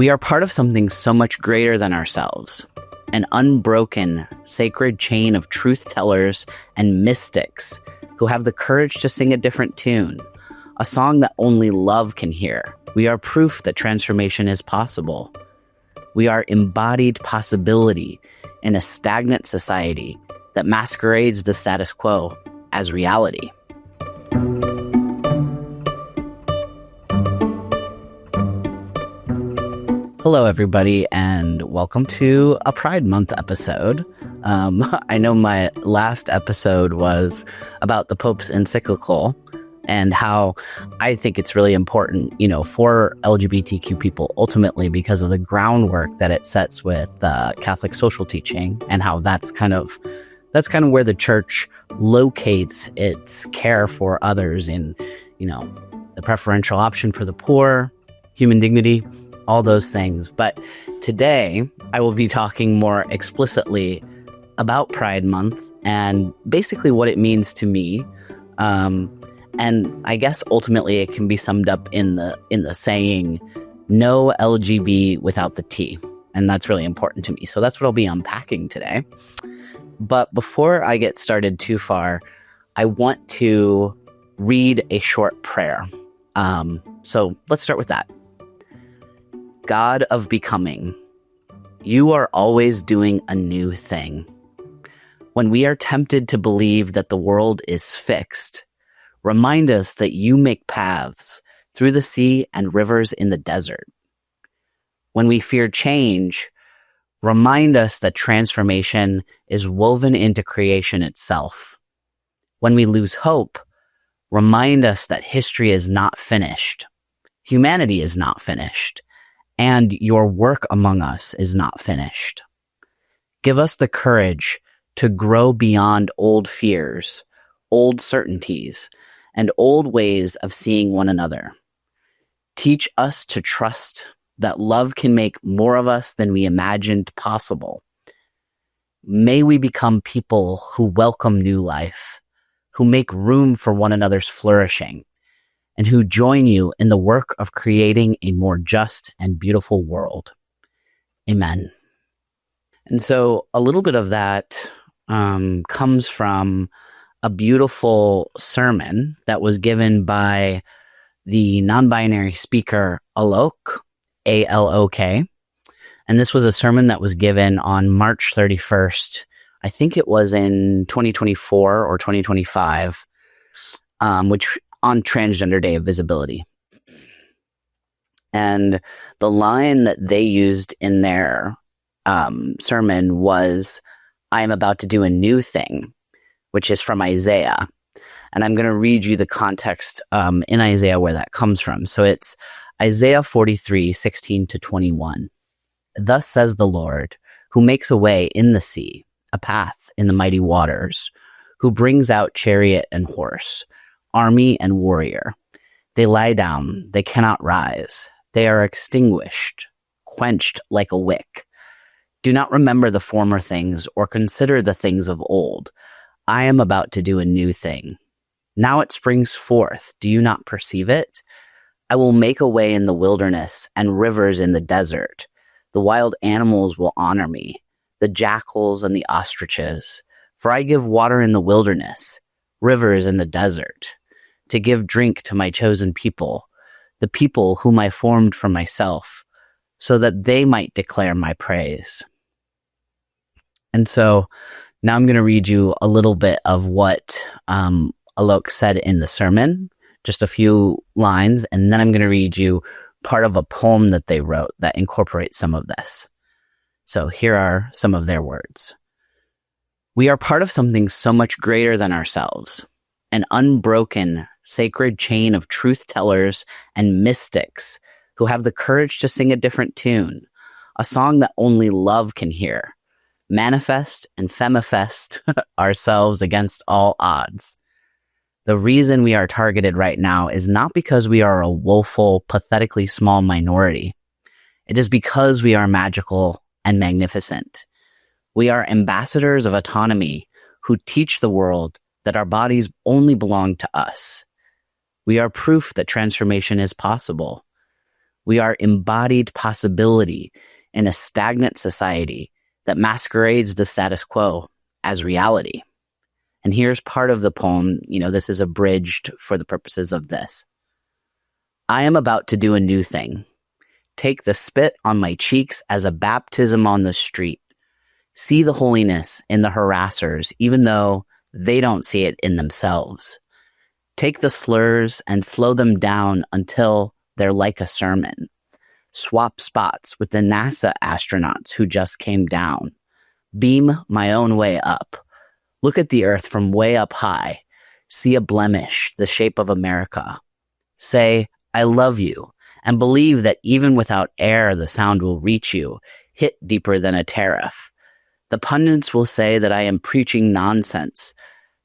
We are part of something so much greater than ourselves, an unbroken, sacred chain of truth tellers and mystics who have the courage to sing a different tune, a song that only love can hear. We are proof that transformation is possible. We are embodied possibility in a stagnant society that masquerades the status quo as reality. Hello, everybody, and welcome to a Pride Month episode. I know my last episode was about the Pope's encyclical and how I think it's really important, for LGBTQ people ultimately because of the groundwork that it sets with Catholic social teaching and how that's kind of where the church locates its care for others in, the preferential option for the poor, human dignity, all those things. But today I will be talking more explicitly about Pride Month and basically what it means to me. And I guess ultimately it can be summed up in the saying, no LGB without the T. And that's really important to me. So that's what I'll be unpacking today. But before I get started too far, I want to read a short prayer. So let's start with that. God of becoming, you are always doing a new thing. When we are tempted to believe that the world is fixed, remind us that you make paths through the sea and rivers in the desert. When we fear change, remind us that transformation is woven into creation itself. When we lose hope, remind us that history is not finished, humanity is not finished, and your work among us is not finished. Give us the courage to grow beyond old fears, old certainties, and old ways of seeing one another. Teach us to trust that love can make more of us than we imagined possible. May we become people who welcome new life, who make room for one another's flourishing, and who join you in the work of creating a more just and beautiful world. Amen. And so a little bit of that comes from a beautiful sermon that was given by the non-binary speaker Alok, A-L-O-K. And this was a sermon that was given on March 31st. I think it was in 2024 or 2025, which on Transgender Day of Visibility. And the line that they used in their sermon was, I am about to do a new thing, which is from Isaiah. And I'm going to read you the context in Isaiah where that comes from. So it's Isaiah 43, 16 to 21. Thus says the Lord, who makes a way in the sea, a path in the mighty waters, who brings out chariot and horse, army and warrior. They lie down, they cannot rise. They are extinguished, quenched like a wick. Do not remember the former things or consider the things of old. I am about to do a new thing. Now it springs forth. Do you not perceive it? I will make a way in the wilderness and rivers in the desert. The wild animals will honor me, the jackals and the ostriches. For I give water in the wilderness, rivers in the desert, to give drink to my chosen people, the people whom I formed for myself, so that they might declare my praise. And so now I'm going to read you a little bit of what Alok said in the sermon, just a few lines, and then I'm going to read you part of a poem that they wrote that incorporates some of this. So here are some of their words. We are part of something so much greater than ourselves, an unbroken, sacred chain of truth tellers and mystics who have the courage to sing a different tune, a song that only love can hear, manifest and femifest ourselves against all odds. The reason we are targeted right now is not because we are a woeful, pathetically small minority. It is because we are magical and magnificent. We are ambassadors of autonomy who teach the world that our bodies only belong to us. We are proof that transformation is possible. We are embodied possibility in a stagnant society that masquerades the status quo as reality. And here's part of the poem. This is abridged for the purposes of this. I am about to do a new thing. Take the spit on my cheeks as a baptism on the street. See the holiness in the harassers, even though they don't see it in themselves. Take the slurs and slow them down until they're like a sermon. Swap spots with the NASA astronauts who just came down. Beam my own way up. Look at the earth from way up high. See a blemish, the shape of America. Say, I love you, and believe that even without air, the sound will reach you, hit deeper than a tariff. The pundits will say that I am preaching nonsense,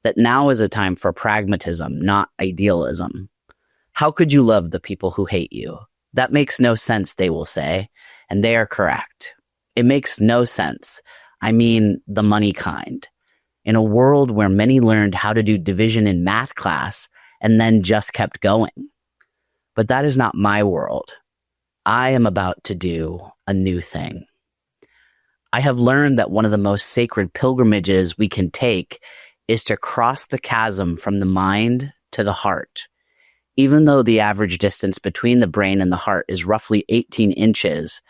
that now is a time for pragmatism, not idealism. How could you love the people who hate you? That makes no sense, they will say, and they are correct. It makes no sense. I mean, the money kind. In a world where many learned how to do division in math class and then just kept going. But that is not my world. I am about to do a new thing. I have learned that one of the most sacred pilgrimages we can take is to cross the chasm from the mind to the heart. Even though the average distance between the brain and the heart is roughly 18 inches,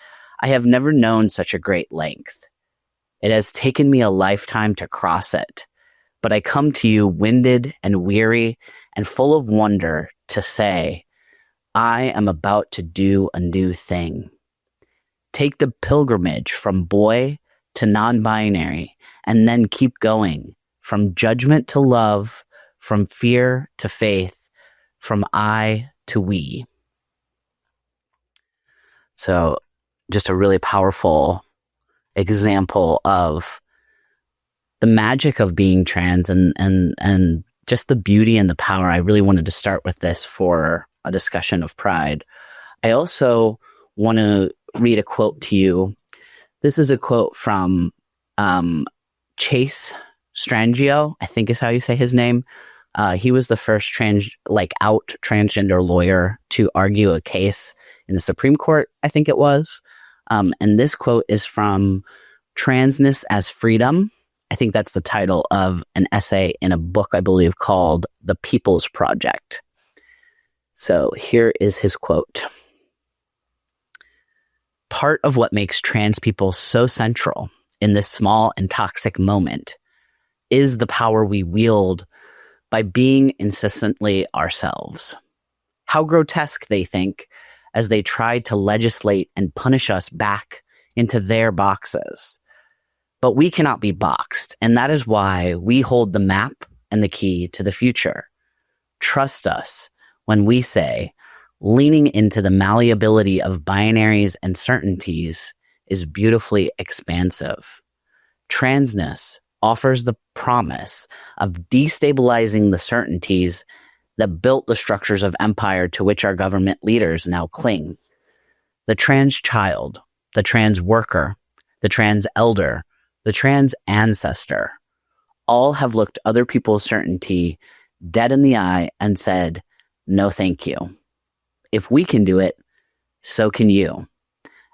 I have never known such a great length. It has taken me a lifetime to cross it, but I come to you winded and weary and full of wonder to say, I am about to do a new thing. Take the pilgrimage from boy to non-binary and then keep going, from judgment to love, from fear to faith, from I to we. So just a really powerful example of the magic of being trans and just the beauty and the power. I really wanted to start with this for a discussion of pride. I also want to read a quote to you. This is a quote from Chase Strangio, I think is how you say his name. He was the first out transgender lawyer to argue a case in the Supreme Court, I think it was. And this quote is from Transness as Freedom. I think that's the title of an essay in a book, I believe, called The People's Project. So here is his quote. Part of what makes trans people so central in this small and toxic moment is the power we wield by being insistently ourselves. How grotesque, they think, as they try to legislate and punish us back into their boxes. But we cannot be boxed, and that is why we hold the map and the key to the future. Trust us when we say, leaning into the malleability of binaries and certainties is beautifully expansive. Transness offers the promise of destabilizing the certainties that built the structures of empire to which our government leaders now cling. The trans child, the trans worker, the trans elder, the trans ancestor, all have looked other people's certainty dead in the eye and said, no, thank you. If we can do it, so can you.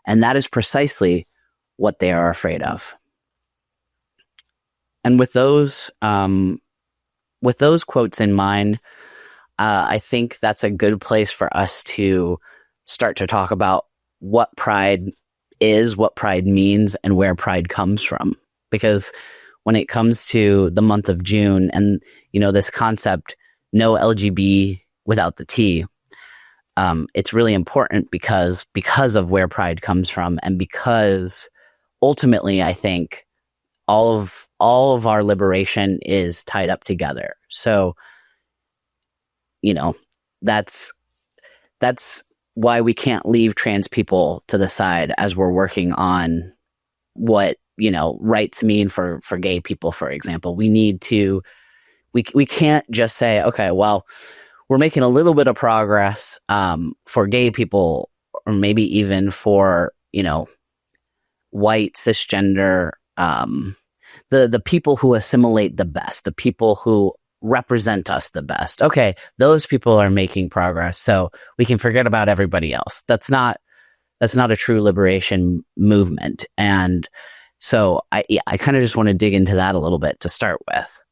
And that is precisely what they are afraid of. And with those quotes in mind, I think that's a good place for us to start to talk about what pride is, what pride means, and where pride comes from. Because when it comes to the month of June and, this concept, no LGB without the T, it's really important because of where pride comes from, and because ultimately I think all of our liberation is tied up together. So, that's why we can't leave trans people to the side as we're working on what, rights mean for gay people, for example. We need to, we can't just say, okay, well, we're making a little bit of progress for gay people, or maybe even for, white, cisgender, the people who assimilate the best, the people who represent us the best. Okay, those people are making progress, so we can forget about everybody else. That's not that's not a true liberation movement. And so I kind of just want to dig into that a little bit to start with.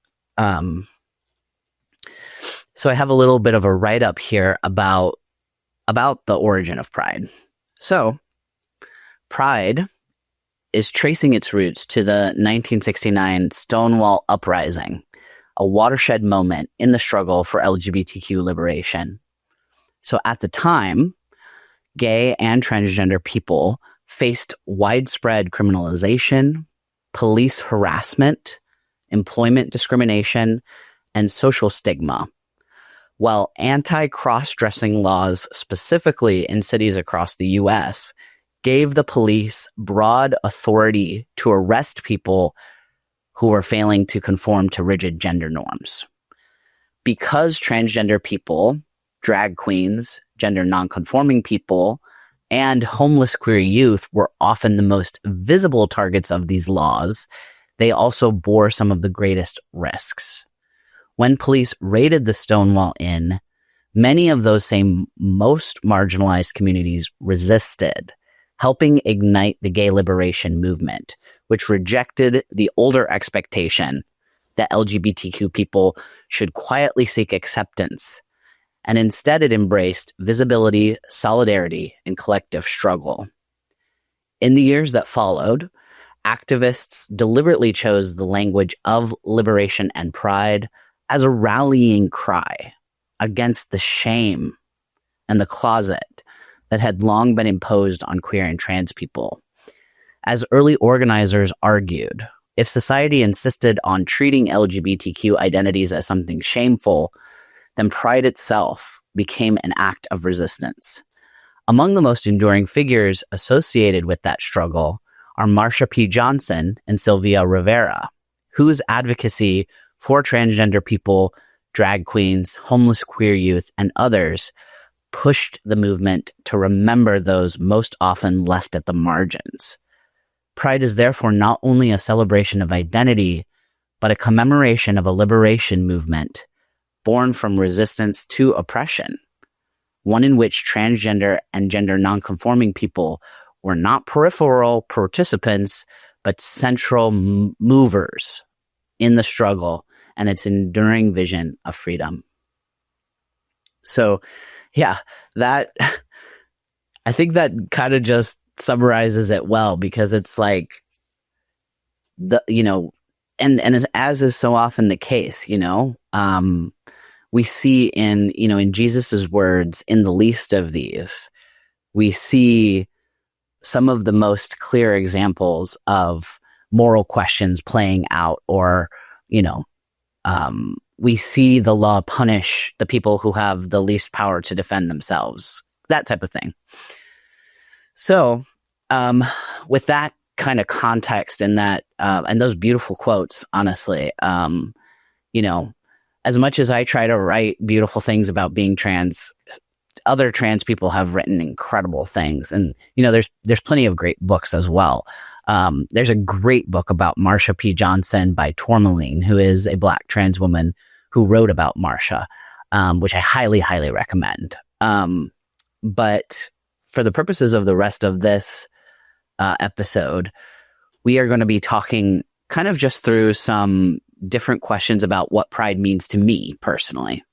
So I have a little bit of a write-up here about the origin of Pride. So Pride is tracing its roots to the 1969 Stonewall uprising, a watershed moment in the struggle for LGBTQ liberation. So at the time, gay and transgender people faced widespread criminalization, police harassment, employment discrimination, and social stigma, while anti-cross-dressing laws, specifically in cities across the U.S., gave the police broad authority to arrest people who were failing to conform to rigid gender norms. Because transgender people, drag queens, gender-nonconforming people, and homeless queer youth were often the most visible targets of these laws, they also bore some of the greatest risks. When police raided the Stonewall Inn, many of those same most marginalized communities resisted, helping ignite the gay liberation movement, which rejected the older expectation that LGBTQ people should quietly seek acceptance, and instead it embraced visibility, solidarity, and collective struggle. In the years that followed, activists deliberately chose the language of liberation and pride as a rallying cry against the shame and the closet that had long been imposed on queer and trans people. As early organizers argued, if society insisted on treating LGBTQ identities as something shameful, then pride itself became an act of resistance. Among the most enduring figures associated with that struggle are Marsha P. Johnson and Sylvia Rivera, whose advocacy for transgender people, drag queens, homeless queer youth, and others pushed the movement to remember those most often left at the margins. Pride is therefore not only a celebration of identity, but a commemoration of a liberation movement born from resistance to oppression, one in which transgender and gender nonconforming people were not peripheral participants, but central movers in the struggle and its enduring vision of freedom. So, yeah, that I think that kind of just summarizes it well, because it's like and as is so often the case, we see in Jesus's words, in the least of these, we see some of the most clear examples of moral questions playing out, or we see the law punish the people who have the least power to defend themselves, that type of thing. So, with that kind of context and that, and those beautiful quotes, honestly, as much as I try to write beautiful things about being trans, other trans people have written incredible things. And, there's plenty of great books as well. There's a great book about Marsha P. Johnson by Tourmaline, who is a Black trans woman who wrote about Marsha, which I highly, highly recommend. But for the purposes of the rest of this episode, we are going to be talking kind of just through some different questions about what pride means to me personally.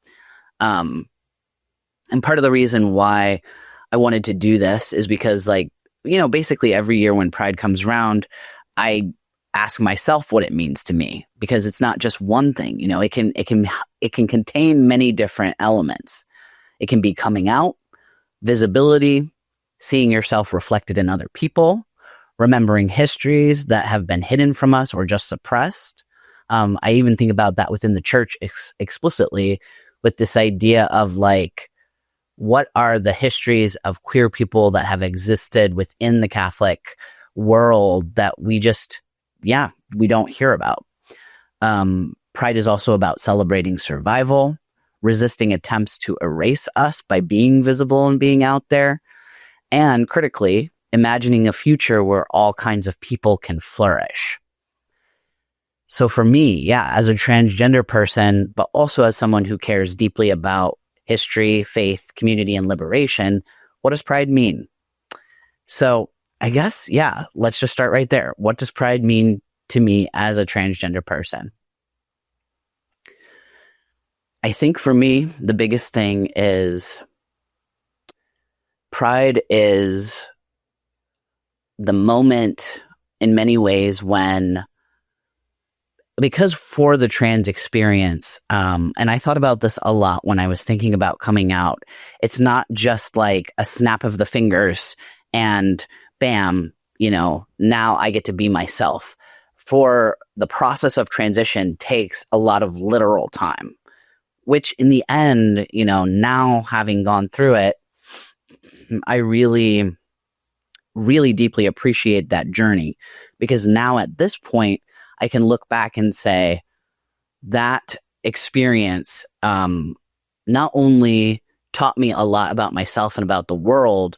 And part of the reason why I wanted to do this is because, basically every year when Pride comes around, I ask myself what it means to me, because it's not just one thing. It can contain many different elements. It can be coming out, visibility, seeing yourself reflected in other people, remembering histories that have been hidden from us or just suppressed. I even think about that within the church explicitly, with this idea of what are the histories of queer people that have existed within the Catholic world that we don't hear about. Pride is also about celebrating survival, resisting attempts to erase us by being visible and being out there, and critically, imagining a future where all kinds of people can flourish. So for me, as a transgender person, but also as someone who cares deeply about history, faith, community, and liberation, what does pride mean? So I guess, yeah, let's just start right there. What does pride mean to me as a transgender person? I think for me, the biggest thing is pride is the moment in many ways when, because for the trans experience, and I thought about this a lot when I was thinking about coming out, it's not just like a snap of the fingers and bam, now I get to be myself. For the process of transition takes a lot of literal time, which in the end, now having gone through it, I really, really deeply appreciate that journey, because now at this point, I can look back and say that experience not only taught me a lot about myself and about the world,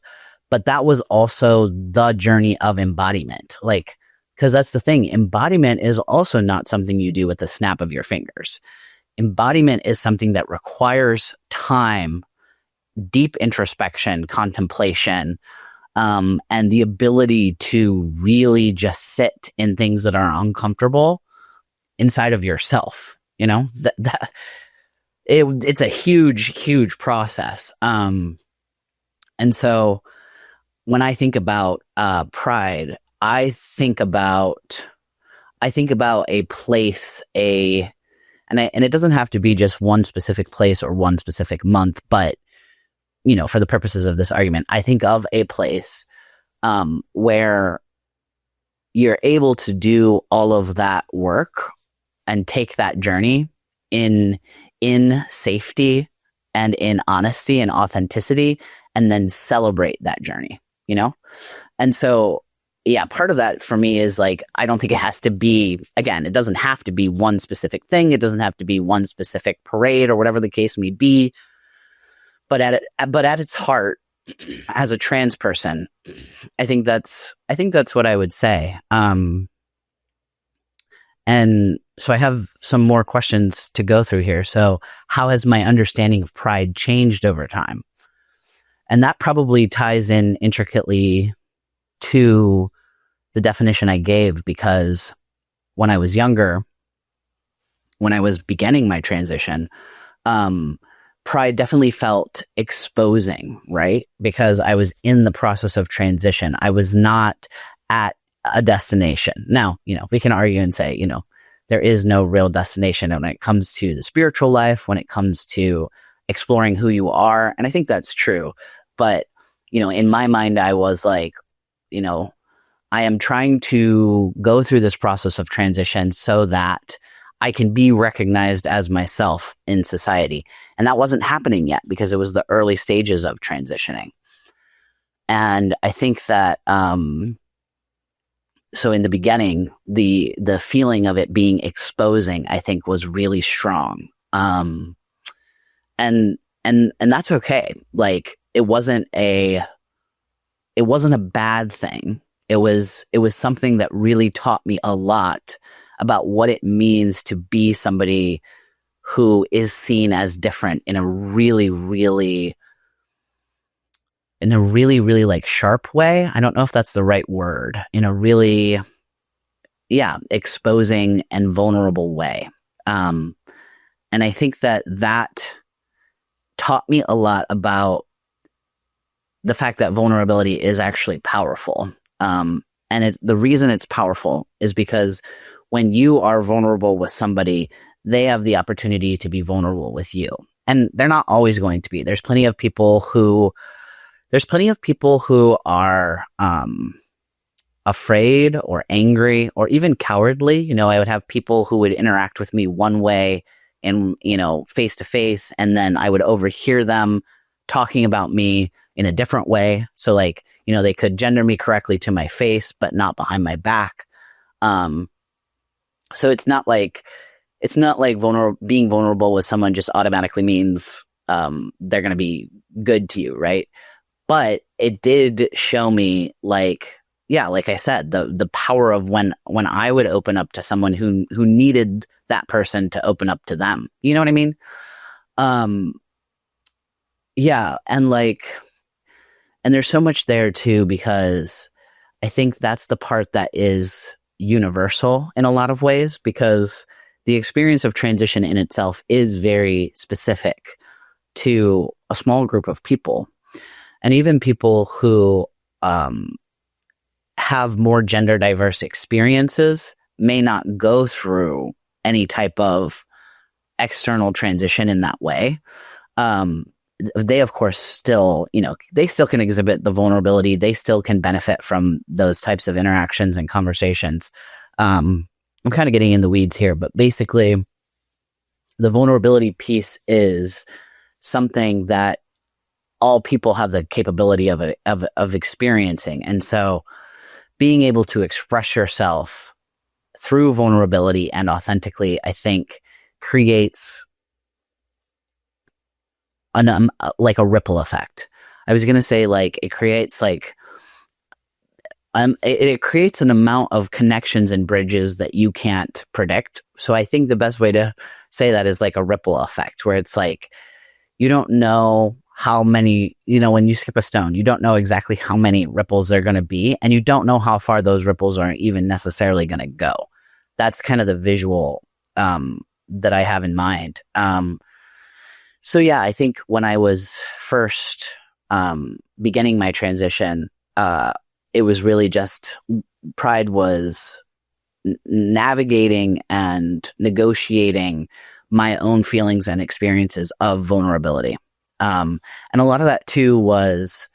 but that was also the journey of embodiment. Like, because that's the thing, embodiment is also not something you do with the snap of your fingers. Embodiment is something that requires time, deep introspection, contemplation, and the ability to really just sit in things that are uncomfortable inside of yourself. It's a huge process. And so when I think about pride, I think about a place, and it doesn't have to be just one specific place or one specific month, but for the purposes of this argument, I think of a place where you're able to do all of that work and take that journey in safety and in honesty and authenticity, and then celebrate that journey, And so, yeah, part of that for me is like, I don't think it has to be, again, it doesn't have to be one specific thing. It doesn't have to be one specific parade or whatever the case may be. But at its heart, as a trans person, I think that's what I would say. And so I have some more questions to go through here. So how has my understanding of pride changed over time? And that probably ties in intricately to the definition I gave, because when I was younger, when I was beginning my transition, pride definitely felt exposing, right? Because I was in the process of transition. I was not at a destination. Now, we can argue and say, there is no real destination when it comes to the spiritual life, when it comes to exploring who you are. And I think that's true. But, in my mind, I was like, I am trying to go through this process of transition so that I can be recognized as myself in society. And that wasn't happening yet because it was the early stages of transitioning. And I think that, so in the beginning, the feeling of it being exposing, I think, was really strong. And that's okay. Like, it wasn't a bad thing. It was something that really taught me a lot about what it means to be somebody who is seen as different in a really, really like sharp way. I don't know if that's the right word. In a really, exposing and vulnerable way. And I think that taught me a lot about the fact that vulnerability is actually powerful. And the reason it's powerful is because when you are vulnerable with somebody, they have the opportunity to be vulnerable with you. And they're not always going to be. There's plenty of people who are afraid or angry or even cowardly. I would have people who would interact with me one way and, face to face, and then I would overhear them talking about me in a different way. So like, they could gender me correctly to my face, but not behind my back. So it's not like being vulnerable with someone just automatically means they're going to be good to you, right? But it did show me, like I said, the power of when I would open up to someone who needed that person to open up to them. You know what I mean? And like, And there's so much there too, because I think that's the part that is universal in a lot of ways, because the experience of transition in itself is very specific to a small group of people. And even people who have more gender diverse experiences may not go through any type of external transition in that way. They, of course, still, they still can exhibit the vulnerability. They still can benefit from those types of interactions and conversations. I'm kind of getting in the weeds here, but basically, the vulnerability piece is something that all people have the capability of experiencing. And so being able to express yourself through vulnerability and authentically, I think, creates like a ripple effect. I was going to say, like, it creates it creates an amount of connections and bridges that you can't predict. So I think the best way to say that is like a ripple effect, where it's like, you don't know how many, when you skip a stone, you don't know exactly how many ripples they're going to be, and you don't know how far those ripples are even necessarily going to go. That's kind of the visual that I have in mind. So yeah, I think when I was first beginning my transition, it was really just Pride was navigating and negotiating my own feelings and experiences of vulnerability. And a lot of that too was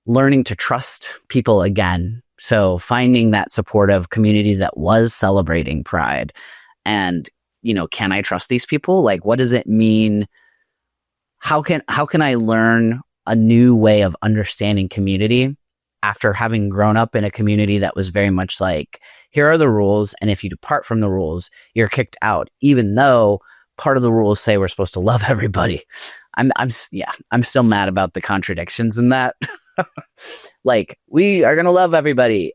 learning to trust people again. So finding that supportive community that was celebrating Pride, and, can I trust these people? Like, what does it mean? How can I learn a new way of understanding community after having grown up in a community that was very much like, here are the rules, and if you depart from the rules, you're kicked out, even though part of the rules say we're supposed to love everybody. I'm still mad about the contradictions in that. Like, we are going to love everybody.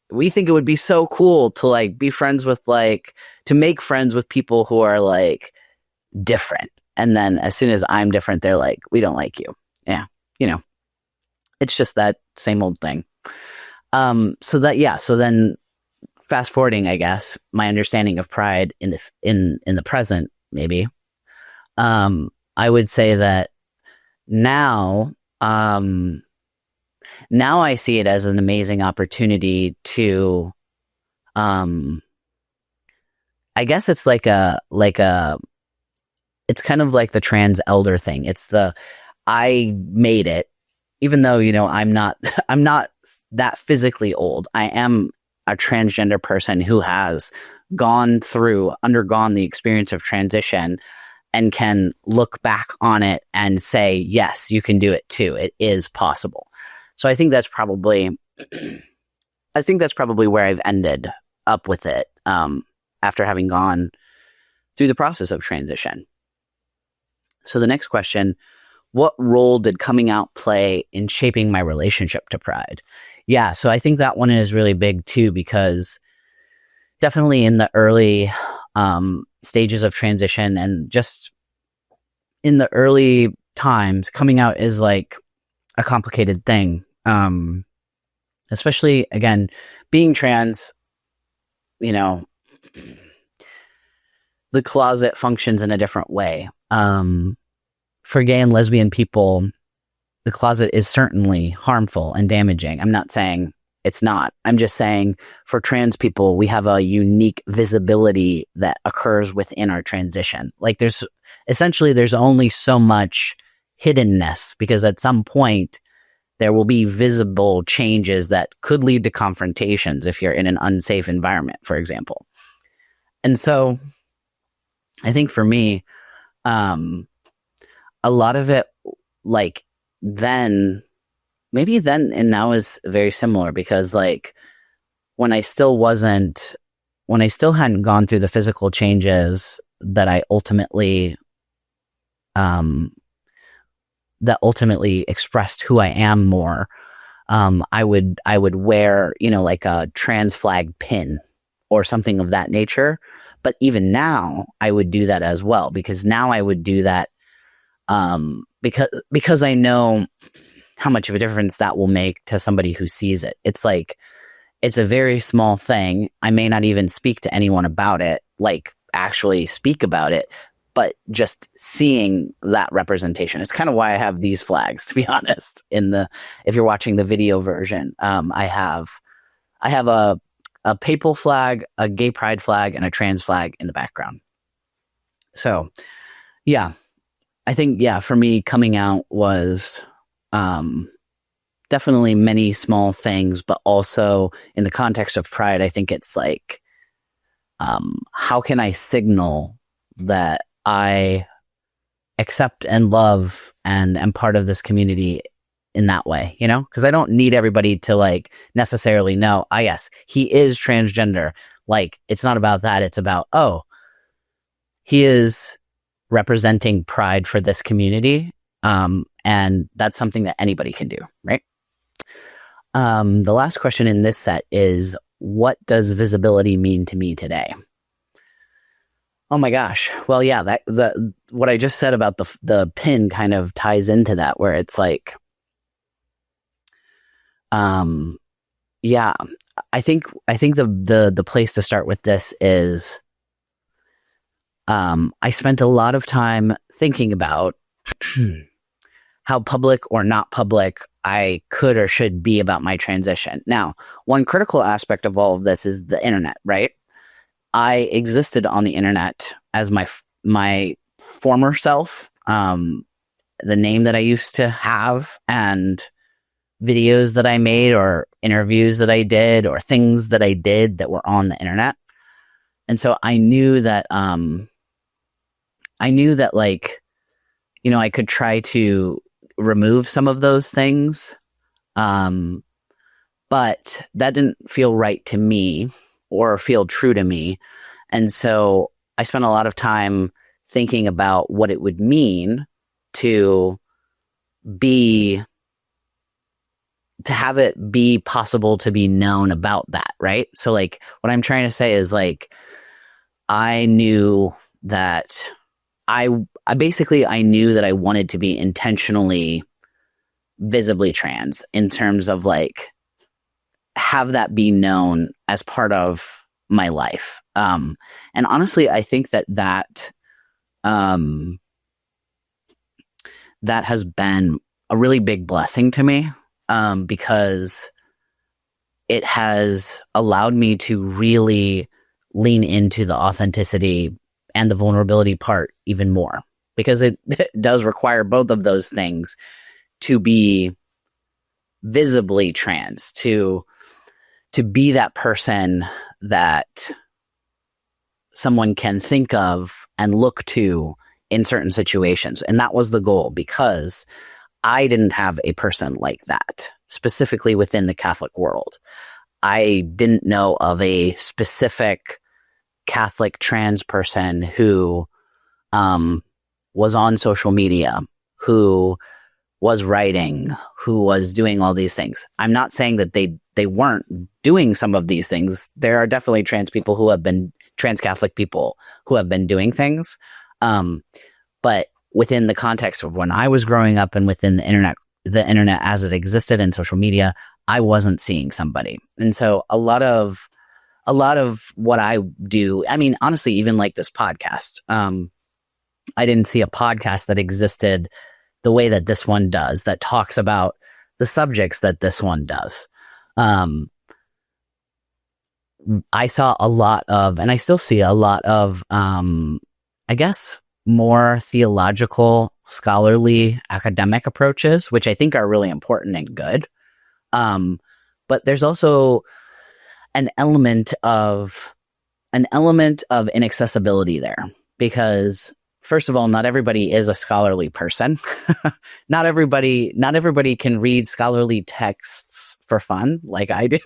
We think it would be so cool to like be friends with to make friends with people who are like different. And then as soon as I'm different, they're like, we don't like you. Yeah. It's just that same old thing. So then fast forwarding, I guess, my understanding of Pride in the present, maybe, I would say that now I see it as an amazing opportunity to, I guess it's it's kind of like the trans elder thing. It's I made it, even though, I'm not that physically old. I am a transgender person who has undergone the experience of transition, and can look back on it and say, yes, you can do it too. It is possible. So I think that's probably where I've ended up with it, after having gone through the process of transition. So the next question, what role did coming out play in shaping my relationship to Pride? Yeah, so I think that one is really big too, because definitely in the early stages of transition, and just in the early times, coming out is like a complicated thing. Especially, again, being trans, the closet functions in a different way. For gay and lesbian people, the closet is certainly harmful and damaging. I'm not saying it's not. I'm just saying for trans people, we have a unique visibility that occurs within our transition. Like, there's only so much hiddenness, because at some point there will be visible changes that could lead to confrontations if you're in an unsafe environment, for example. And so I think for me, a lot of it, like, then and now is very similar, because like when I still hadn't gone through the physical changes that ultimately expressed who I am more, I would wear, like a trans flag pin or something of that nature. But even now I would do that as well, because now I would do that because I know how much of a difference that will make to somebody who sees it. It's like, it's a very small thing. I may not even speak to anyone about it, like actually speak about it, but just seeing that representation. It's kind of why I have these flags, to be honest. If you're watching the video version, I have a papal flag, a gay pride flag, and a trans flag in the background. So, yeah, I think, for me, coming out was definitely many small things, but also in the context of pride, I think it's like, how can I signal that I accept and love and am part of this community in that way, because I don't need everybody to like necessarily know, yes, he is transgender. Like, it's not about that. It's about, he is representing pride for this community. And that's something that anybody can do, right? The last question in this set is, what does visibility mean to me today? Oh my gosh. Well, yeah, what I just said about the pin kind of ties into that, where it's like, I think the place to start with this is, I spent a lot of time thinking about how public or not public I could or should be about my transition. Now, one critical aspect of all of this is the internet, right? I existed on the internet as my former self, the name that I used to have, and videos that I made or interviews that I did or things that I did that were on the internet. And so I knew that like, I could try to remove some of those things. But that didn't feel right to me or feel true to me. And so I spent a lot of time thinking about what it would mean to have it be possible to be known about that, right? So like, what I'm trying to say is like, I knew that I knew that I wanted to be intentionally visibly trans, in terms of like, have that be known as part of my life. And honestly, I think that has been a really big blessing to me, because it has allowed me to really lean into the authenticity and the vulnerability part even more, because it does require both of those things to be visibly trans, to be that person that someone can think of and look to in certain situations. And that was the goal, because I didn't have a person like that, specifically within the Catholic world. I didn't know of a specific Catholic trans person who was on social media, who was writing, who was doing all these things. I'm not saying that they weren't doing some of these things. There are definitely trans Catholic people who have been doing things. But within the context of when I was growing up and within the internet as it existed in social media, I wasn't seeing somebody. And so a lot of what I do, I mean, honestly, even like this podcast, I didn't see a podcast that existed the way that this one does, that talks about the subjects that this one does. I saw a lot of, and I still see a lot of, I guess, more theological, scholarly, academic approaches, which I think are really important and good. But there's also an element of inaccessibility there, because first of all, not everybody is a scholarly person. Not everybody can read scholarly texts for fun like I do.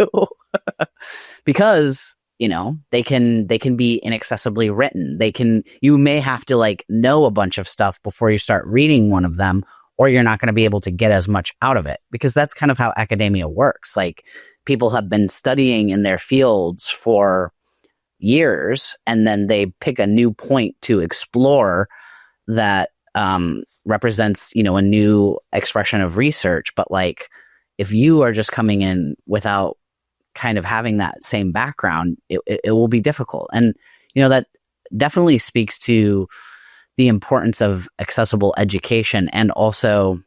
Because, they can be inaccessibly written. You may have to like know a bunch of stuff before you start reading one of them, or you're not going to be able to get as much out of it, because that's kind of how academia works. Like, people have been studying in their fields for years, and then they pick a new point to explore that represents, a new expression of research. But like, if you are just coming in without kind of having that same background, it will be difficult. And, that definitely speaks to the importance of accessible education, and also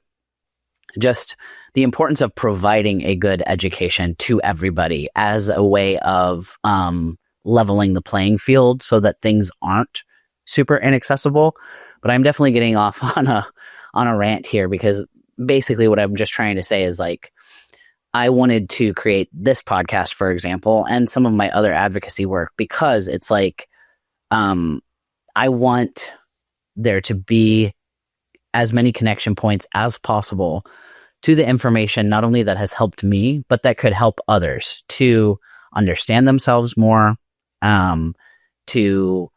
just the importance of providing a good education to everybody as a way of leveling the playing field so that things aren't super inaccessible. But I'm definitely getting off on a rant here, because basically what I'm just trying to say is, like, I wanted to create this podcast, for example, and some of my other advocacy work, because it's like, I want there to be as many connection points as possible to the information, not only that has helped me, but that could help others to understand themselves more, to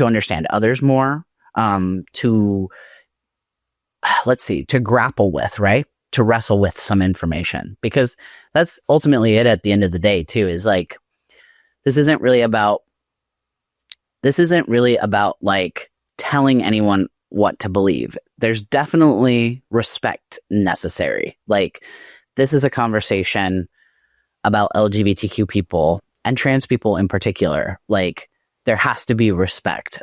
understand others more, to grapple with, right? To wrestle with some information, because that's ultimately it at the end of the day too, is like, this isn't really about like telling anyone what to believe. There's definitely respect necessary. Like, this is a conversation about LGBTQ people and trans people in particular. Like, there has to be respect.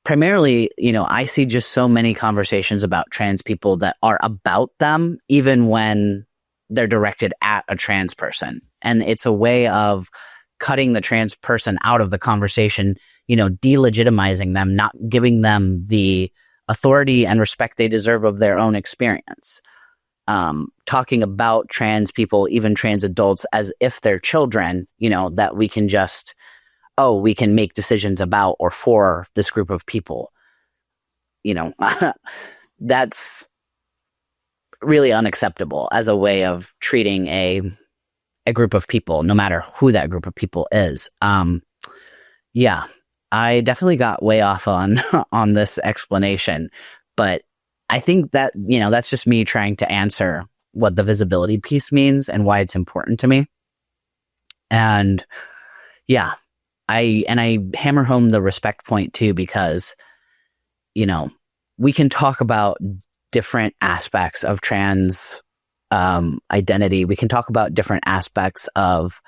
Primarily, I see just so many conversations about trans people that are about them, even when they're directed at a trans person. And it's a way of cutting the trans person out of the conversation, delegitimizing them, not giving them the authority and respect they deserve of their own experience. Talking about trans people, even trans adults, as if they're children, that we can just, we can make decisions about or for this group of people. That's really unacceptable as a way of treating a group of people, no matter who that group of people is. Yeah, I definitely got way off on this explanation, but I think that, that's just me trying to answer what the visibility piece means and why it's important to me. And yeah, I hammer home the respect point too, because, we can talk about different aspects of trans identity. We can talk about different aspects of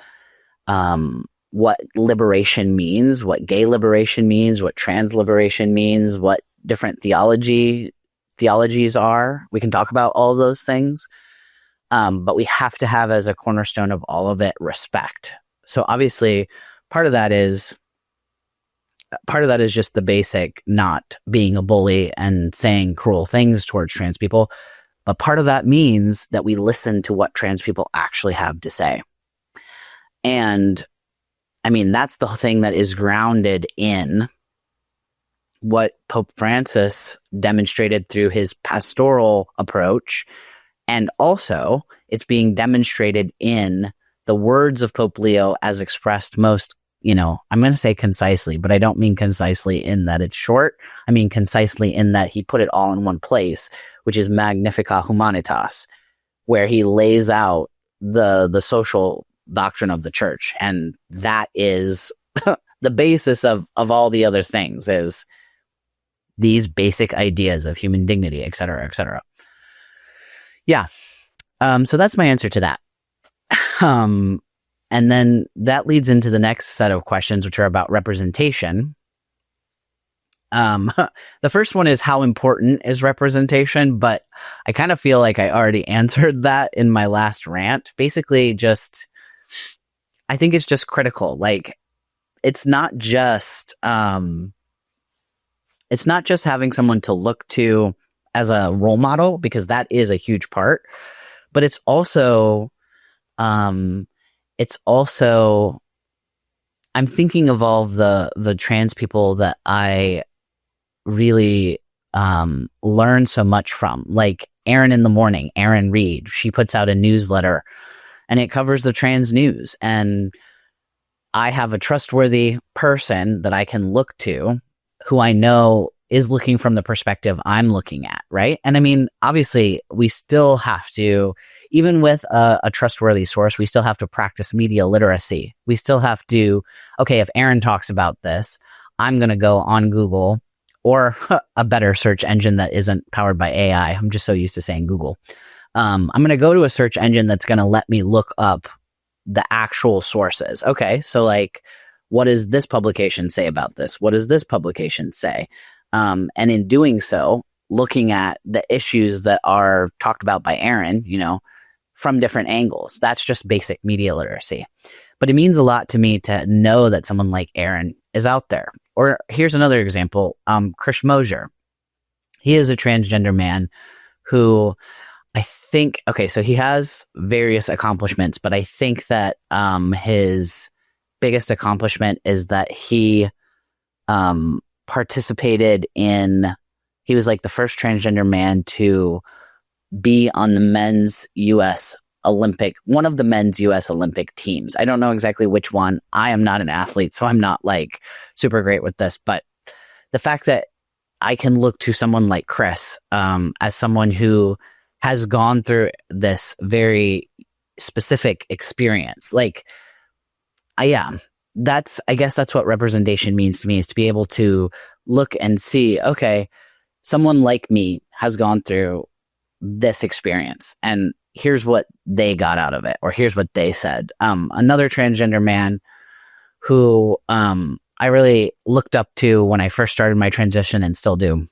what liberation means, what gay liberation means, what trans liberation means, what different theologies are. We can talk about all of those things, but we have to have as a cornerstone of all of it respect. So obviously, part of that is just the basic not being a bully and saying cruel things towards trans people. But part of that means that we listen to what trans people actually have to say. And I mean, that's the thing that is grounded in what Pope Francis demonstrated through his pastoral approach. And also, it's being demonstrated in the words of Pope Leo as expressed most, I'm going to say concisely, but I don't mean concisely in that it's short. I mean concisely in that he put it all in one place, which is Magnificat Humanitas, where he lays out the social doctrine of the church. And that is the basis of all the other things, is these basic ideas of human dignity, et cetera, et cetera. Yeah. So that's my answer to that. And then that leads into the next set of questions, which are about representation. The first one is, how important is representation? But I kind of feel like I already answered that in my last rant. Basically, I think it's just critical. Like, it's not just having someone to look to as a role model, because that is a huge part, but it's also I'm thinking of all the trans people that I really learn so much from, like Erin in the Morning, Erin Reed. She puts out a newsletter and it covers the trans news, and I have a trustworthy person that I can look to, who I know is looking from the perspective I'm looking at, right? And I mean, obviously, we still have to, even with a trustworthy source, we still have to practice media literacy. We still have to, okay, if Erin talks about this, I'm going to go on Google, or a better search engine that isn't powered by AI. I'm just so used to saying Google. I'm going to go to a search engine that's going to let me look up the actual sources. Okay, so like, what does this publication say about this? What does this publication say? And in doing so, looking at the issues that are talked about by Aaron, from different angles. That's just basic media literacy. But it means a lot to me to know that someone like Aaron is out there. Or here's another example, Krish Mosier. He is a transgender man who I think, so he has various accomplishments, but I think that his biggest accomplishment is that he participated in, he was like the first transgender man to be on the men's U.S. Olympic, one of the men's U.S. Olympic teams. I don't know exactly which one. I am not an athlete, so I'm not like super great with this, but the fact that I can look to someone like Chris as someone who has gone through this very specific experience. Like, I guess that's what representation means to me, is to be able to look and see, okay, someone like me has gone through this experience and here's what they got out of it, or here's what they said. Another transgender man who I really looked up to when I first started my transition and still do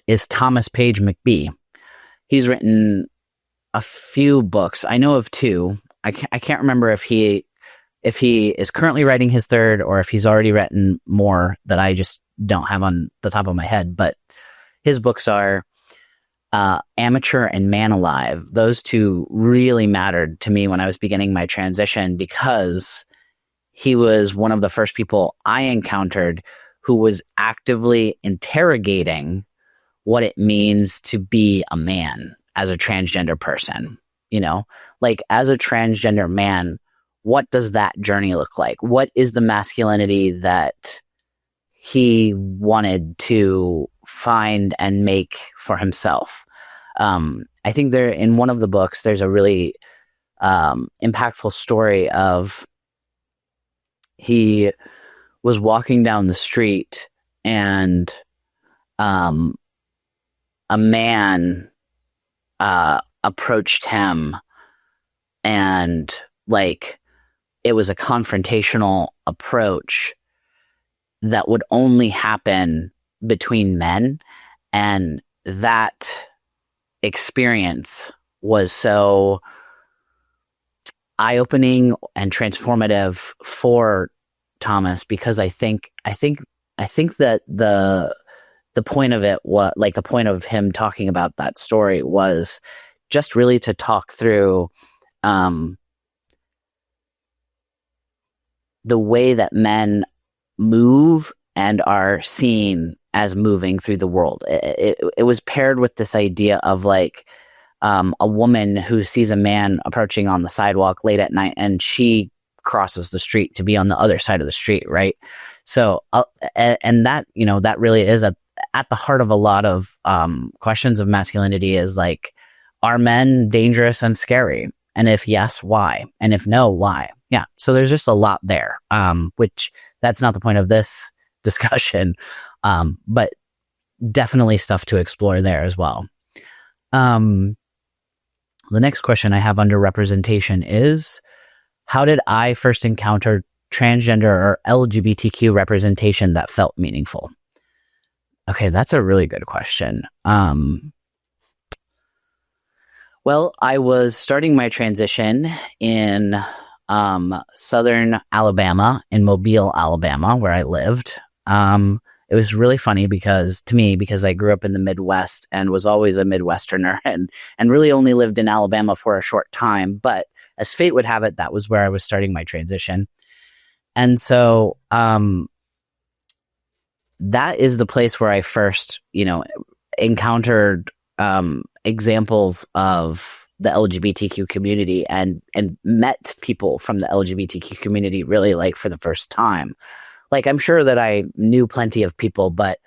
is Thomas Page McBee. He's written a few books. I know of two. I can't remember if he is currently writing his third or if he's already written more that I just don't have on the top of my head. But his books are Amateur and Man Alive. Those two really mattered to me when I was beginning my transition, because he was one of the first people I encountered who was actively interrogating what it means to be a man as a transgender person. Like, as a transgender man, what does that journey look like? What is the masculinity that he wanted to find and make for himself? I think in one of the books, there's a really impactful story of he was walking down the street and a man approached him, and like, it was a confrontational approach that would only happen between men. And that experience was so eye-opening and transformative for Thomas, because I think that the point of it, the point of him talking about that story was just really to talk through the way that men move and are seen as moving through the world. It was paired with this idea of like a woman who sees a man approaching on the sidewalk late at night, and she crosses the street to be on the other side of the street, right? So, and that, that really is at the heart of a lot of questions of masculinity, is like, are men dangerous and scary? And if yes, why? And if no, why? Yeah. So there's just a lot there, which that's not the point of this discussion, but definitely stuff to explore there as well. The next question I have under representation is, how did I first encounter transgender or LGBTQ representation that felt meaningful? Okay, that's a really good question. Well, I was starting my transition in southern Alabama, in Mobile, Alabama, where I lived. It was really funny because I grew up in the Midwest and was always a Midwesterner, and really only lived in Alabama for a short time. But as fate would have it, that was where I was starting my transition. And so that is the place where I first, encountered examples of the LGBTQ community and met people from the LGBTQ community really like for the first time. Like, I'm sure that I knew plenty of people, but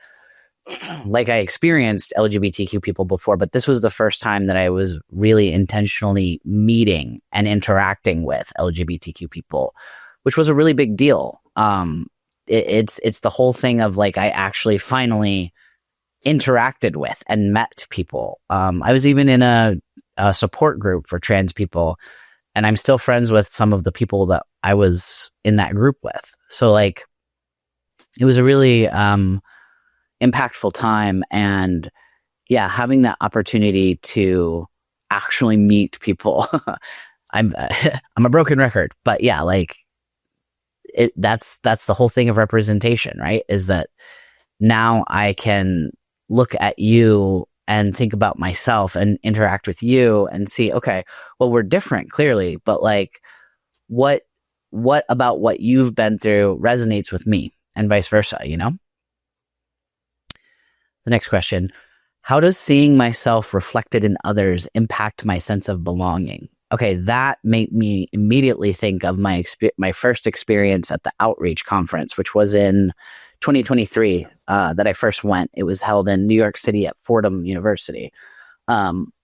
like, I experienced LGBTQ people before, but this was the first time that I was really intentionally meeting and interacting with LGBTQ people, which was a really big deal. it's the whole thing of like, I actually finally interacted with and met people. I was even in a support group for trans people, and I'm still friends with some of the people that I was in that group with. So like, it was a really impactful time. And yeah, having that opportunity to actually meet people. I'm a broken record, but yeah, like that's the whole thing of representation, right? Is that now I can look at you and think about myself and interact with you and see, okay, well, we're different clearly, but like what about what you've been through resonates with me, and vice versa, you know? The next question: how does seeing myself reflected in others impact my sense of belonging? Okay, that made me immediately think of my first experience at the Outreach Conference, which was in 2023 that I first went. It was held in New York City at Fordham University,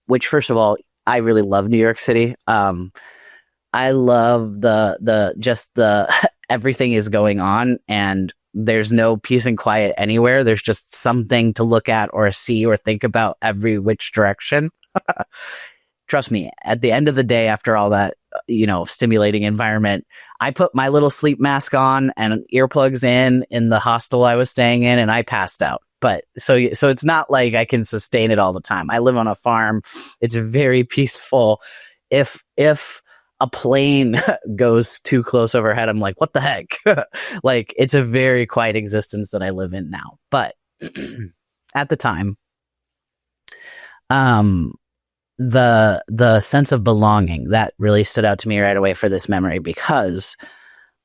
which, first of all, I really love New York City. I love the everything is going on, and there's no peace and quiet anywhere. There's just something to look at or see or think about every which direction. Trust me, at the end of the day, after all that, stimulating environment, I put my little sleep mask on and earplugs in the hostel I was staying in, and I passed out. But so it's not like I can sustain it all the time. I live on a farm. It's very peaceful. If a plane goes too close overhead, I'm like, what the heck? Like, it's a very quiet existence that I live in now. But at the time, the sense of belonging, that really stood out to me right away for this memory, because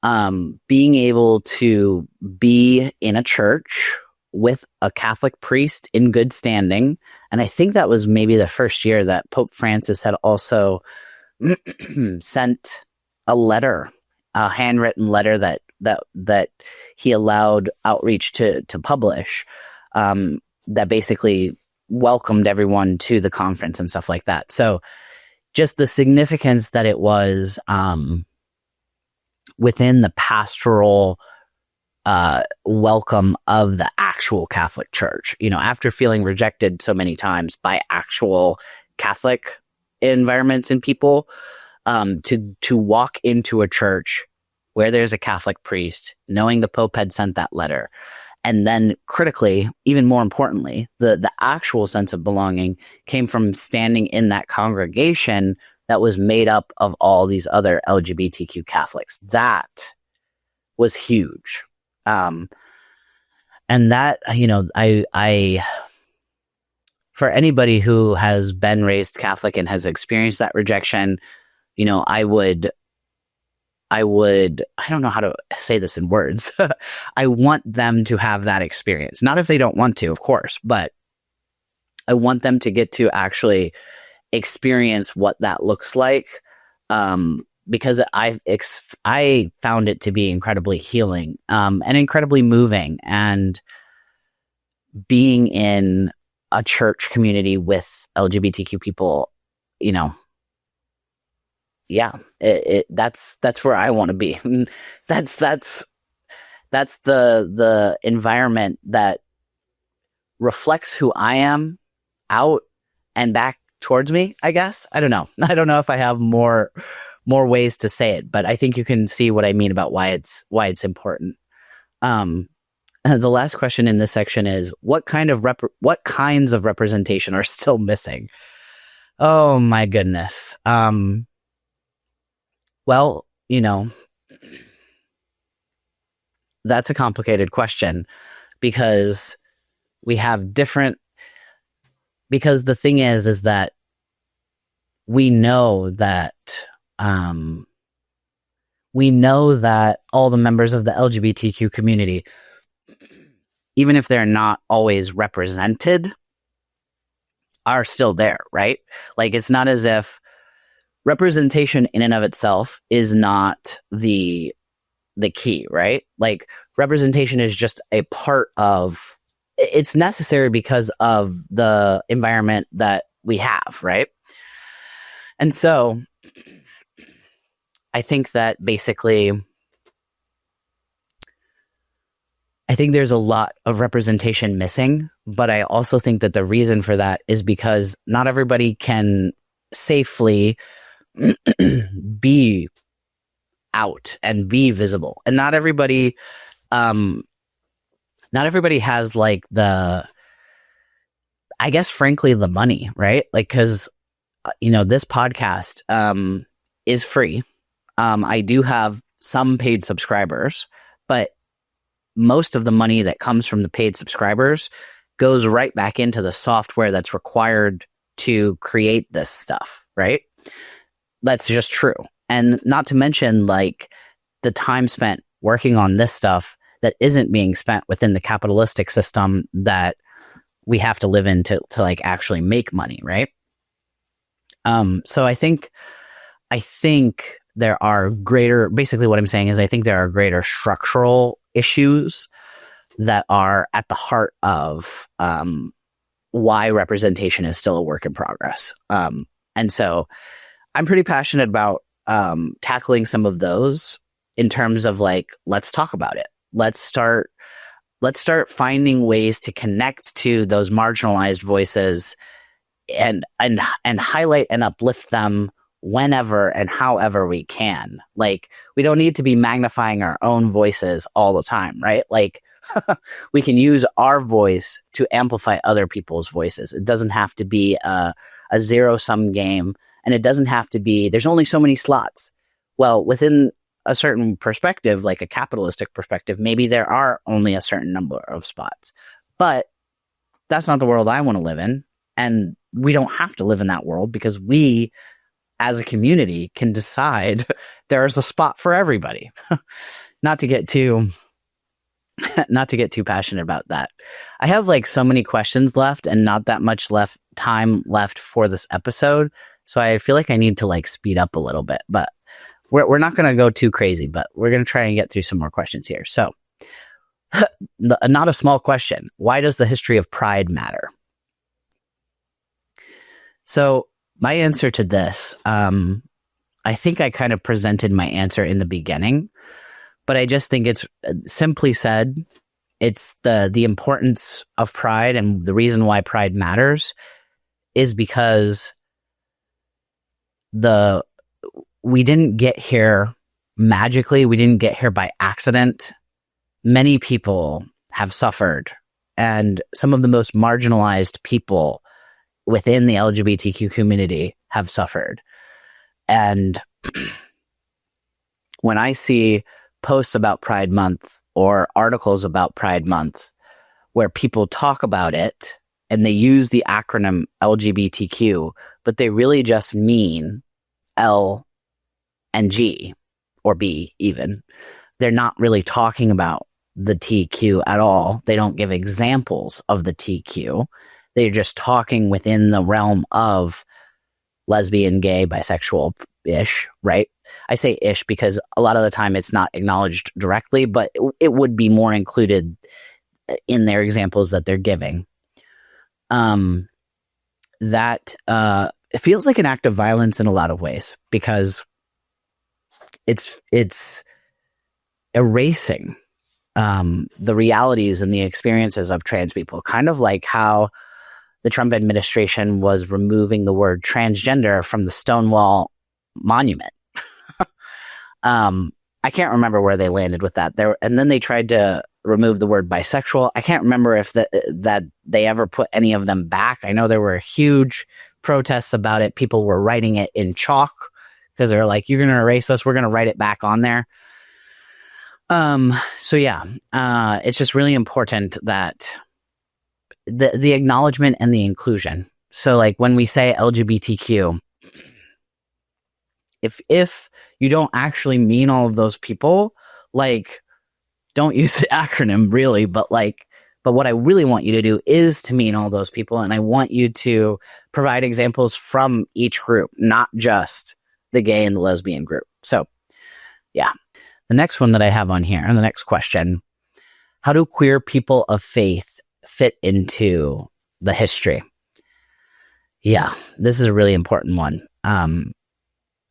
being able to be in a church with a Catholic priest in good standing, and I think that was maybe the first year that Pope Francis had also sent a letter, a handwritten letter that he allowed Outreach to publish, that basically welcomed everyone to the conference and stuff like that. So just the significance that it was within the pastoral welcome of the actual Catholic Church, after feeling rejected so many times by actual Catholic environments and people, to walk into a church where there's a Catholic priest, knowing the Pope had sent that letter. And then critically, even more importantly, the actual sense of belonging came from standing in that congregation that was made up of all these other LGBTQ Catholics. That was huge. And that, I for anybody who has been raised Catholic and has experienced that rejection, I don't know how to say this in words. I want them to have that experience. Not if they don't want to, of course, but I want them to get to actually experience what that looks like. Because I found it to be incredibly healing, and incredibly moving, and being in a church community with LGBTQ people, yeah, that's where I want to be. That's the environment that reflects who I am out and back towards me, I guess. I don't know. I don't know if I have more ways to say it, but I think you can see what I mean about why it's important. The last question in this section is, what kinds of representation are still missing? Oh my goodness. Well, that's a complicated question, because the thing is that we know that all the members of the LGBTQ community, even if they're not always represented, are still there, right? Like, it's not as if representation in and of itself is not the key, right? Like, representation is just a part of, it's necessary because of the environment that we have, right? And so I think that basically I think there's a lot of representation missing, but I also think that the reason for that is because not everybody can safely be out and be visible, and not everybody has like the, I guess, frankly, the money, right? Like, because this podcast is free. I do have some paid subscribers, but most of the money that comes from the paid subscribers goes right back into the software that's required to create this stuff, right? That's just true. And not to mention, like, the time spent working on this stuff that isn't being spent within the capitalistic system that we have to live in to like actually make money, right? So I think there are basically what I'm saying is I think there are greater structural issues that are at the heart of why representation is still a work in progress. And so I'm pretty passionate about tackling some of those in terms of like, let's talk about it. Let's start finding ways to connect to those marginalized voices and highlight and uplift them whenever and however we can. Like, we don't need to be magnifying our own voices all the time, right? Like, we can use our voice to amplify other people's voices. It doesn't have to be a zero-sum game, and it doesn't have to be, there's only so many slots. Well, within a certain perspective, like a capitalistic perspective, maybe there are only a certain number of spots. But that's not the world I want to live in. And we don't have to live in that world, because we, as a community, can decide there is a spot for everybody. Not to get too passionate about that. I have like so many questions left and not that much time left for this episode. So I feel like I need to like speed up a little bit, but we're not going to go too crazy, but we're going to try and get through some more questions here. So not a small question. Why does the history of pride matter? So my answer to this, I think I kind of presented my answer in the beginning, but I just think it's simply said, it's the importance of pride, and the reason why pride matters is because we didn't get here magically. We didn't get here by accident. Many people have suffered, and some of the most marginalized people within the LGBTQ community have suffered. And when I see posts about Pride Month or articles about Pride Month where people talk about it and they use the acronym LGBTQ, but they really just mean L and G, or B even, they're not really talking about the TQ at all. They don't give examples of the TQ. They're just talking within the realm of lesbian, gay, bisexual-ish, right? I say ish because a lot of the time it's not acknowledged directly, but it would be more included in their examples that they're giving. That it feels like an act of violence in a lot of ways, because it's erasing the realities and the experiences of trans people, kind of like how the Trump administration was removing the word transgender from the Stonewall monument. I can't remember where they landed with that. And then they tried to remove the word bisexual. I can't remember if that they ever put any of them back. I know there were huge protests about it. People were writing it in chalk because they're like, "You're going to erase us. We're going to write it back on there." So yeah, it's just really important that the acknowledgement and the inclusion. So like when we say LGBTQ, if you don't actually mean all of those people, like, don't use the acronym really, but what I really want you to do is to mean all those people. And I want you to provide examples from each group, not just the gay and the lesbian group. So yeah. The next one that I have on here, and the next question, how do queer people of faith fit into the history? Yeah, this is a really important one.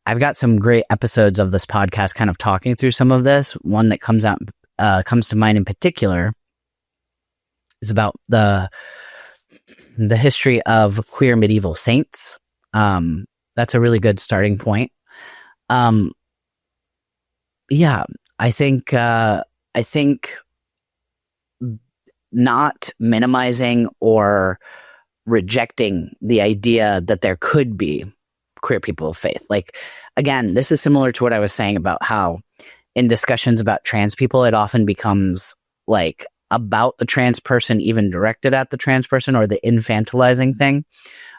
I've got some great episodes of this podcast kind of talking through some of this. One that comes to mind in particular is about the history of queer medieval saints. That's a really good starting point. Yeah, I think not minimizing or rejecting the idea that there could be queer people of faith. Like, again, this is similar to what I was saying about how in discussions about trans people, it often becomes like about the trans person, even directed at the trans person, or the infantilizing thing.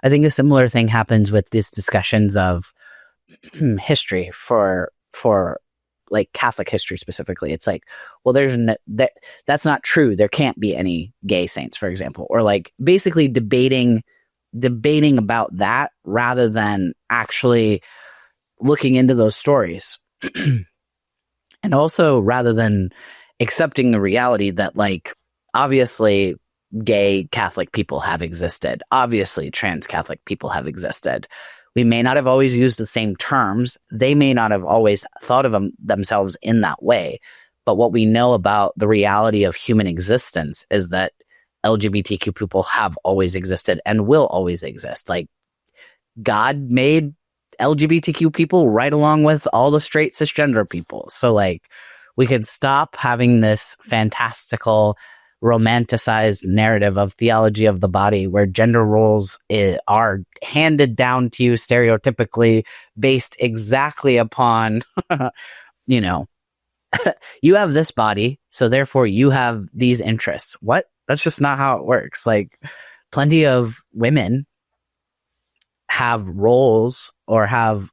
I think a similar thing happens with these discussions of history for like Catholic history specifically. It's like, well, that's not true. There can't be any gay saints, for example, or like basically debating about that rather than actually looking into those stories. And also rather than accepting the reality that, like, obviously gay Catholic people have existed. Obviously trans Catholic people have existed. We may not have always used the same terms. They may not have always thought of themselves in that way. But what we know about the reality of human existence is that LGBTQ people have always existed and will always exist. Like, God made LGBTQ people right along with all the straight cisgender people. So, like, we could stop having this fantastical, romanticized narrative of theology of the body where gender roles are handed down to you stereotypically based exactly upon, you know, you have this body, so therefore you have these interests. What? That's just not how it works. Like, plenty of women have roles or have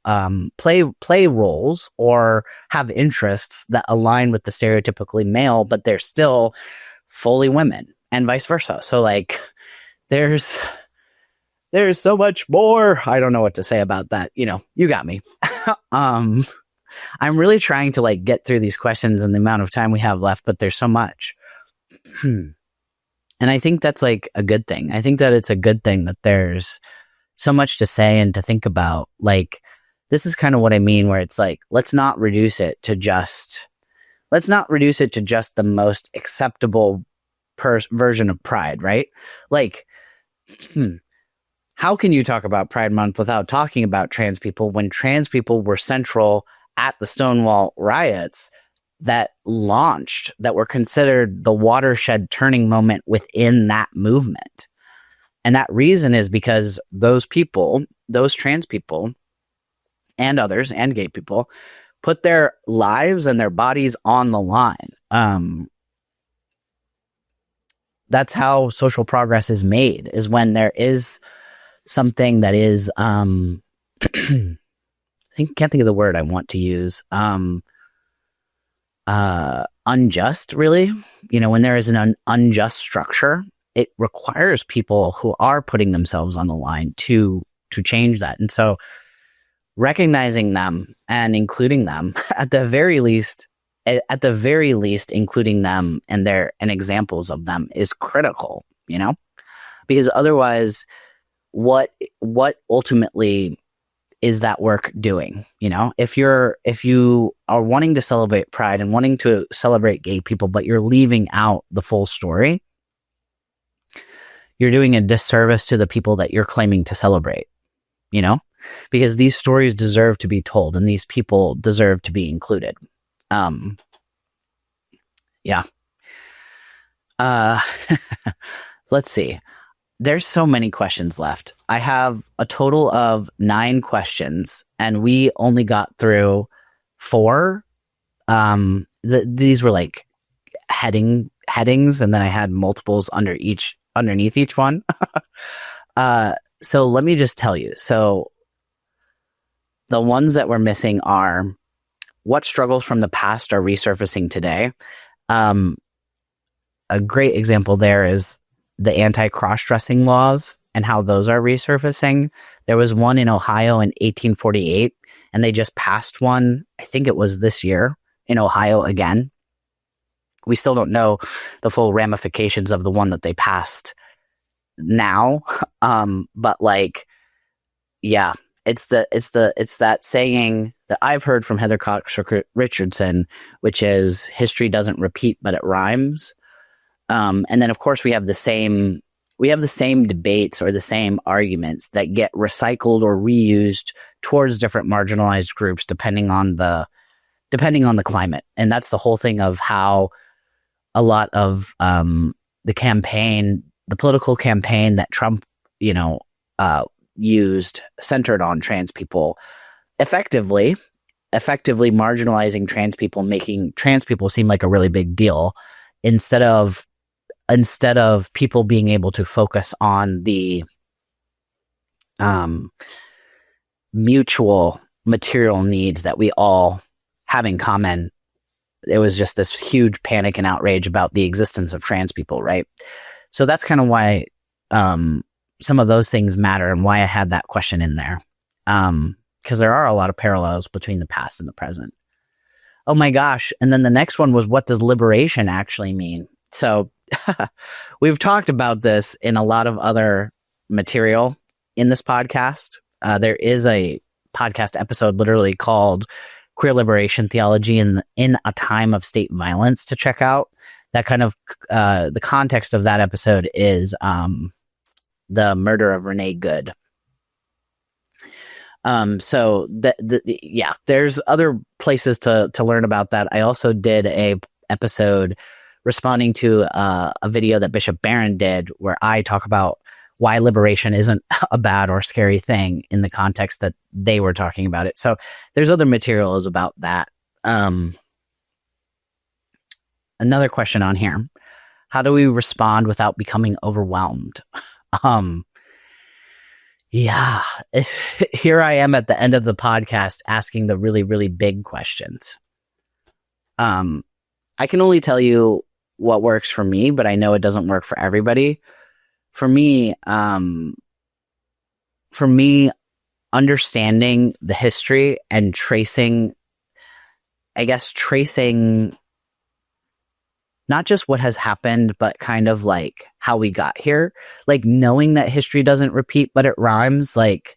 play roles or have interests that align with the stereotypically male, but they're still fully women, and vice versa. So, like, there's so much more. I don't know what to say about that. You know, you got me. I'm really trying to, like, get through these questions in the amount of time we have left, but there's so much. And I think that's, like, a good thing. I think that it's a good thing that there's so much to say and to think about. Like, this is kind of what I mean, where it's like, let's not reduce it to just the most acceptable version of Pride, right? Like, how can you talk about Pride Month without talking about trans people when trans people were central at the Stonewall riots that were considered the watershed turning moment within that movement? And that reason is because those people, those trans people and others and gay people, put their lives and their bodies on the line. That's how social progress is made, is when there is something that is, can't think of the word I want to use. Unjust, really. You know, when there is an unjust structure, it requires people who are putting themselves on the line to change that. And so recognizing them and including them at the very least, including them and examples of them is critical, you know, because otherwise what ultimately is that work doing? You know, if you are wanting to celebrate Pride and wanting to celebrate gay people, but you're leaving out the full story, you're doing a disservice to the people that you're claiming to celebrate, you know, because these stories deserve to be told and these people deserve to be included. Yeah. Let's see. There's so many questions left. I have a total of 9 questions and we only got through 4. These were like headings, and then I had multiples underneath each one. So let me just tell you. So the ones that we're missing are: what struggles from the past are resurfacing today? A great example there is the anti-cross-dressing laws and how those are resurfacing. There was one in Ohio in 1848, and they just passed one, I think it was this year, in Ohio again. We still don't know the full ramifications of the one that they passed now. But like, yeah, it's that saying that I've heard from Heather Cox Richardson, which is history doesn't repeat, but it rhymes. And then, of course, we have the same debates or the same arguments that get recycled or reused towards different marginalized groups depending on the climate. And that's the whole thing of how a lot of the political campaign that Trump, used centered on trans people, effectively marginalizing trans people, making trans people seem like a really big deal instead of people being able to focus on the mutual material needs that we all have in common. It was just this huge panic and outrage about the existence of trans people, right? So that's kind of why some of those things matter and why I had that question in there. Because there are a lot of parallels between the past and the present. Oh my gosh. And then the next one was, what does liberation actually mean? So we've talked about this in a lot of other material in this podcast. There is a podcast episode literally called Queer Liberation Theology in a Time of State Violence to check out. That kind of the context of that episode is the murder of Renee Good. So there's other places to learn about that. I also did a episode responding to a video that Bishop Barron did where I talk about why liberation isn't a bad or scary thing in the context that they were talking about it. So there's other materials about that. Another question on here. How do we respond without becoming overwhelmed? Here I am at the end of the podcast asking the really, really big questions. I can only tell you what works for me, but I know it doesn't work for everybody. For me, understanding the history and tracing not just what has happened, but kind of like how we got here, like knowing that history doesn't repeat, but it rhymes. Like,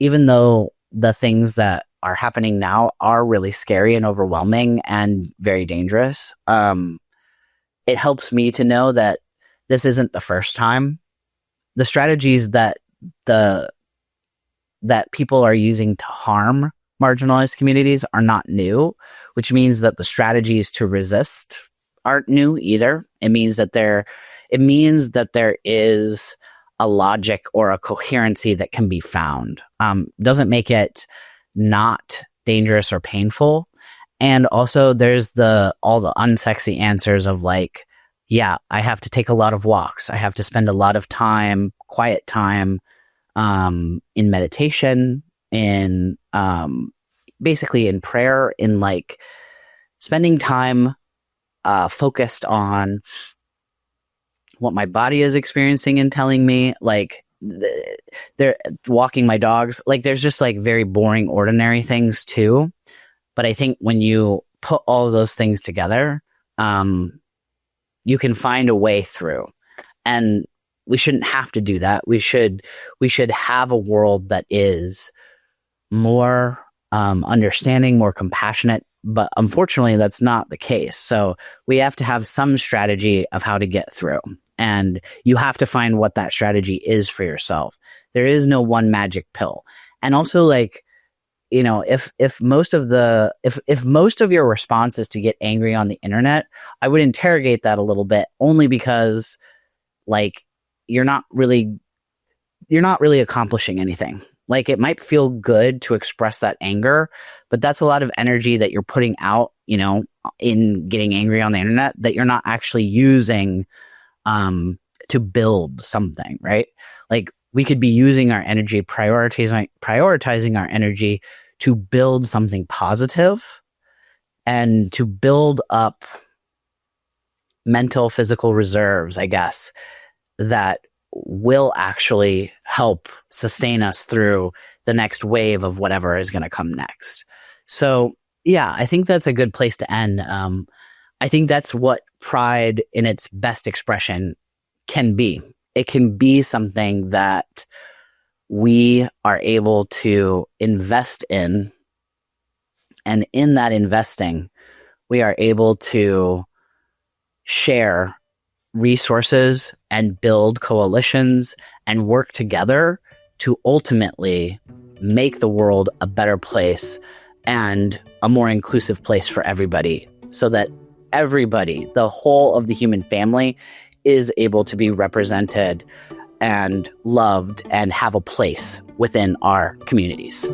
even though the things that are happening now are really scary and overwhelming and very dangerous, it helps me to know that this isn't the first time. The strategies that people are using to harm marginalized communities are not new, which means that the strategies to resist aren't new either. It means that there is a logic or a coherency that can be found. Doesn't make it not dangerous or painful. And also there's all the unsexy answers of like, yeah, I have to take a lot of walks. I have to spend a lot of time, quiet time, in meditation, in basically in prayer, in like spending time focused on what my body is experiencing and telling me, like they're walking my dogs. Like there's just like very boring, ordinary things too. But I think when you put all of those things together, you can find a way through. And we shouldn't have to do that. We should have a world that is more understanding, more compassionate. But unfortunately, that's not the case. So we have to have some strategy of how to get through. And you have to find what that strategy is for yourself. There is no one magic pill. And also, like, if most of your response is to get angry on the internet, I would interrogate that a little bit, only because like you're not really accomplishing anything. Like, it might feel good to express that anger, but that's a lot of energy that you're putting out, in getting angry on the internet that you're not actually using to build something, right? Like, we could be using our energy, prioritizing our energy to build something positive and to build up mental, physical reserves, I guess, that will actually help sustain us through the next wave of whatever is going to come next. So, yeah, I think that's a good place to end. I think that's what pride in its best expression can be. It can be something that we are able to invest in. And in that investing, we are able to share resources and build coalitions and work together to ultimately make the world a better place and a more inclusive place for everybody, so that everybody, the whole of the human family, is able to be represented and loved and have a place within our communities.